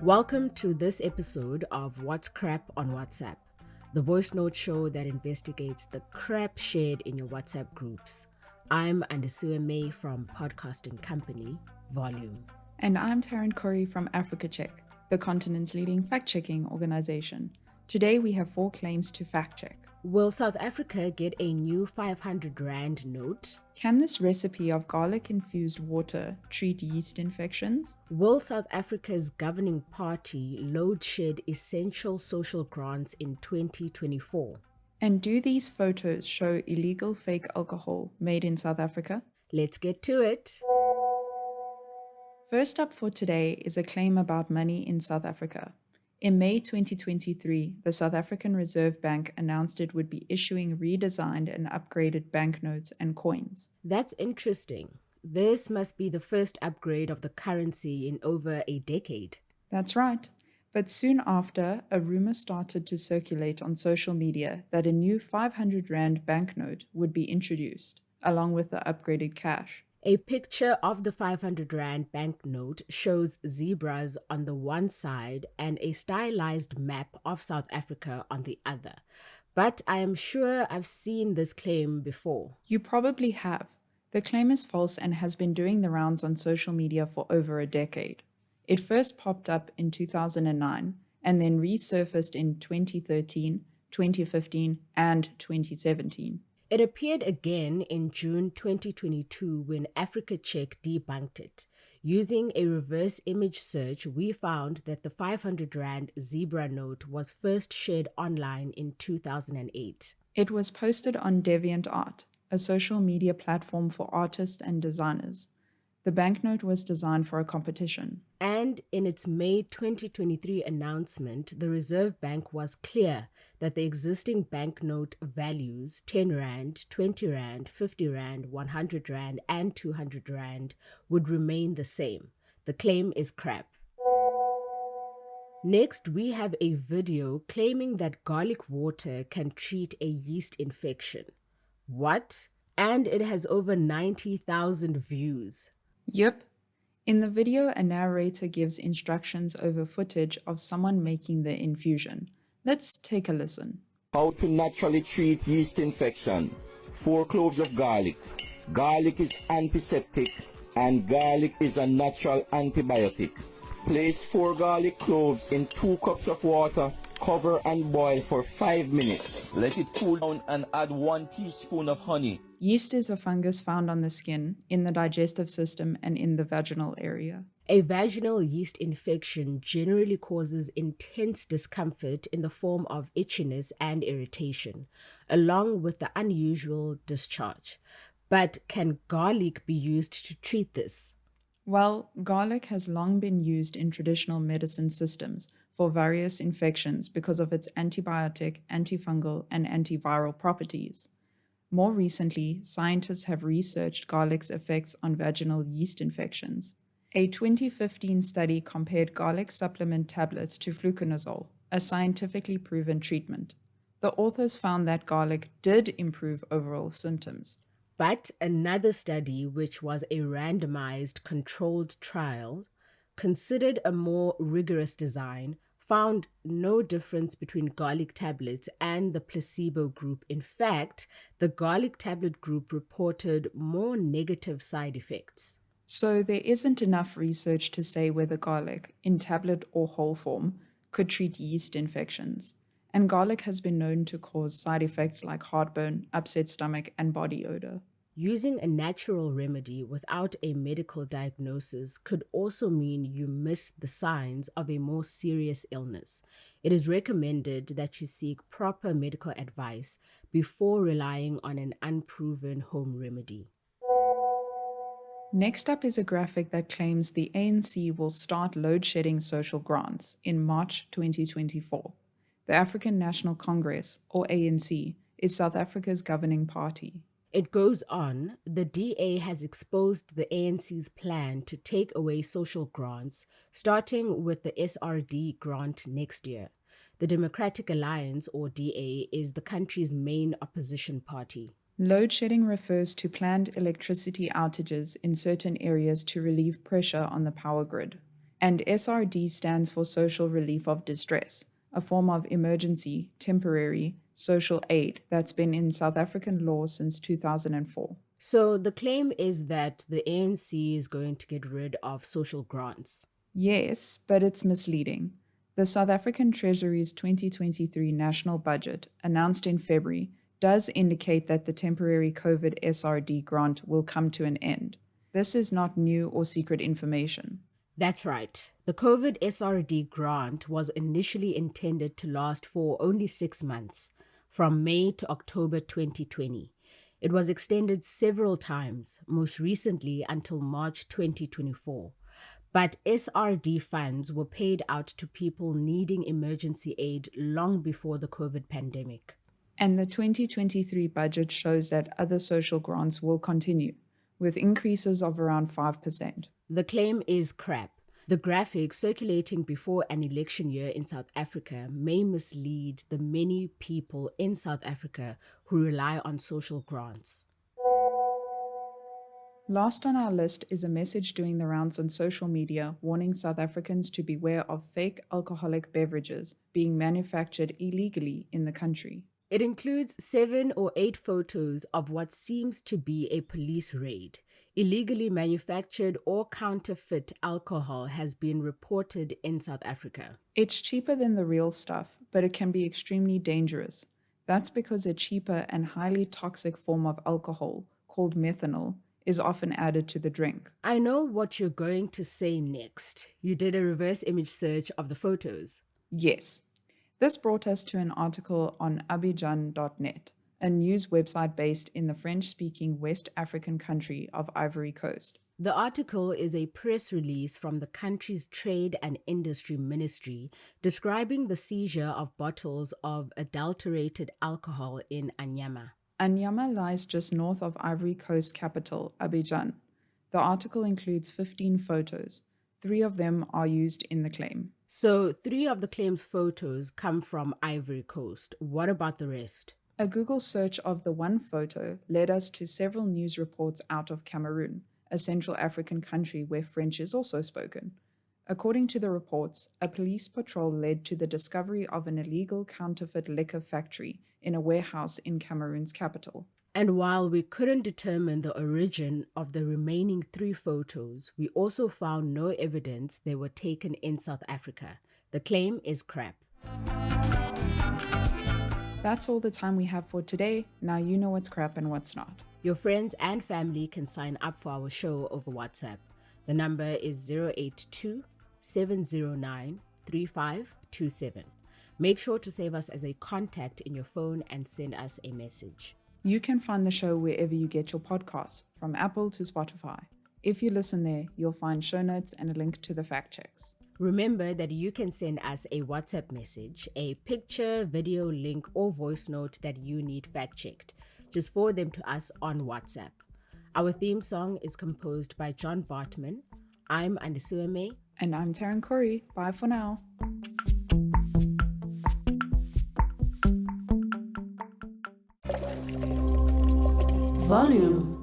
Welcome to this episode of What's Crap on WhatsApp, the voice note show that investigates the crap shared in your WhatsApp groups. I'm Andisiwe May from podcasting company Volume. And I'm Taryn Corey from Africa Check, the continent's leading fact-checking organization. Today we have 4 claims to fact-check. Will South Africa get a new 500 Rand note? Can this recipe of garlic-infused water treat yeast infections? Will South Africa's governing party load shed essential social grants in 2024? And do these photos show illegal fake alcohol made in South Africa? Let's get to it. First up for today is a claim about money in South Africa. In May 2023, the South African Reserve Bank announced it would be issuing redesigned and upgraded banknotes and coins. That's interesting. This must be the first upgrade of the currency in over a decade. That's right. But soon after, a rumor started to circulate on social media that a new 500 Rand banknote would be introduced, along with the upgraded cash. A picture of the 500 Rand banknote shows zebras on the one side and a stylized map of South Africa on the other. But I am sure I've seen this claim before. You probably have. The claim is false and has been doing the rounds on social media for over a decade. It first popped up in 2009 and then resurfaced in 2013, 2015, and 2017. It appeared again in June 2022 when Africa Check debunked it. Using a reverse image search, we found that the 500 Rand zebra note was first shared online in 2008. It was posted on DeviantArt, a social media platform for artists and designers. The banknote was designed for a competition. And in its May 2023 announcement, the Reserve Bank was clear that the existing banknote values 10 Rand, 20 Rand, 50 Rand, 100 Rand, and 200 Rand would remain the same. The claim is crap. Next, we have a video claiming that garlic water can treat a yeast infection. What? And it has over 90,000 views. Yep. In the video, a narrator gives instructions over footage of someone making the infusion. Let's take a listen. How to naturally treat yeast infection. 4 cloves of garlic. Garlic is antiseptic and garlic is a natural antibiotic. Place 4 garlic cloves in 2 cups of water. Cover and boil for 5 minutes. Let it cool down and add 1 teaspoon of honey. Yeast is a fungus found on the skin, in the digestive system, and in the vaginal area. A vaginal yeast infection generally causes intense discomfort in the form of itchiness and irritation, along with the unusual discharge. But can garlic be used to treat this? Well, garlic has long been used in traditional medicine systems for various infections because of its antibiotic, antifungal, and antiviral properties. More recently, scientists have researched garlic's effects on vaginal yeast infections. A 2015 study compared garlic supplement tablets to fluconazole, a scientifically proven treatment. The authors found that garlic did improve overall symptoms. But another study, which was a randomized controlled trial, considered a more rigorous design, found no difference between garlic tablets and the placebo group. In fact, the garlic tablet group reported more negative side effects. So there isn't enough research to say whether garlic, in tablet or whole form, could treat yeast infections. And garlic has been known to cause side effects like heartburn, upset stomach, and body odor. Using a natural remedy without a medical diagnosis could also mean you miss the signs of a more serious illness. It is recommended that you seek proper medical advice before relying on an unproven home remedy. Next up is a graphic that claims the ANC will start load-shedding social grants in March 2024. The African National Congress, or ANC, is South Africa's governing party. It goes on, the DA has exposed the ANC's plan to take away social grants, starting with the SRD grant next year. The Democratic Alliance, or DA, is the country's main opposition party. Load shedding refers to planned electricity outages in certain areas to relieve pressure on the power grid. And SRD stands for Social Relief of Distress, a form of emergency, temporary, social aid that's been in South African law since 2004. So the claim is that the ANC is going to get rid of social grants. Yes, but it's misleading. The South African Treasury's 2023 national budget, announced in February, does indicate that the temporary COVID SRD grant will come to an end. This is not new or secret information. That's right. The COVID SRD grant was initially intended to last for only 6 months, from May to October 2020. It was extended several times, most recently until March 2024. But SRD funds were paid out to people needing emergency aid long before the COVID pandemic. And the 2023 budget shows that other social grants will continue, with increases of around 5%. The claim is crap. The graphics circulating before an election year in South Africa may mislead the many people in South Africa who rely on social grants. Last on our list is a message doing the rounds on social media warning South Africans to beware of fake alcoholic beverages being manufactured illegally in the country. It includes 7 or 8 photos of what seems to be a police raid. Illegally manufactured or counterfeit alcohol has been reported in South Africa. It's cheaper than the real stuff, but it can be extremely dangerous. That's because a cheaper and highly toxic form of alcohol, called methanol, is often added to the drink. I know what you're going to say next. You did a reverse image search of the photos. Yes. This brought us to an article on Abidjan.net, a news website based in the French-speaking West African country of Ivory Coast. The article is a press release from the country's Trade and Industry Ministry describing the seizure of bottles of adulterated alcohol in Anyama. Anyama lies just north of Ivory Coast capital, Abidjan. The article includes 15 photos. 3 of them are used in the claim. So 3 of the claim's photos come from Ivory Coast. What about the rest? A Google search of the one photo led us to several news reports out of Cameroon, a Central African country where French is also spoken. According to the reports, a police patrol led to the discovery of an illegal counterfeit liquor factory in a warehouse in Cameroon's capital. And while we couldn't determine the origin of the remaining 3 photos, we also found no evidence they were taken in South Africa. The claim is crap. That's all the time we have for today. Now you know what's crap and what's not. Your friends and family can sign up for our show over WhatsApp. The number is 082-709-3527. Make sure to save us as a contact in your phone and send us a message. You can find the show wherever you get your podcasts, from Apple to Spotify. If you listen there, you'll find show notes and a link to the fact checks. Remember that you can send us a WhatsApp message, a picture, video, link, or voice note that you need fact-checked. Just forward them to us on WhatsApp. Our theme song is composed by John Bartman. I'm Andisueme. And I'm Taryn Corey. Bye for now. Volume.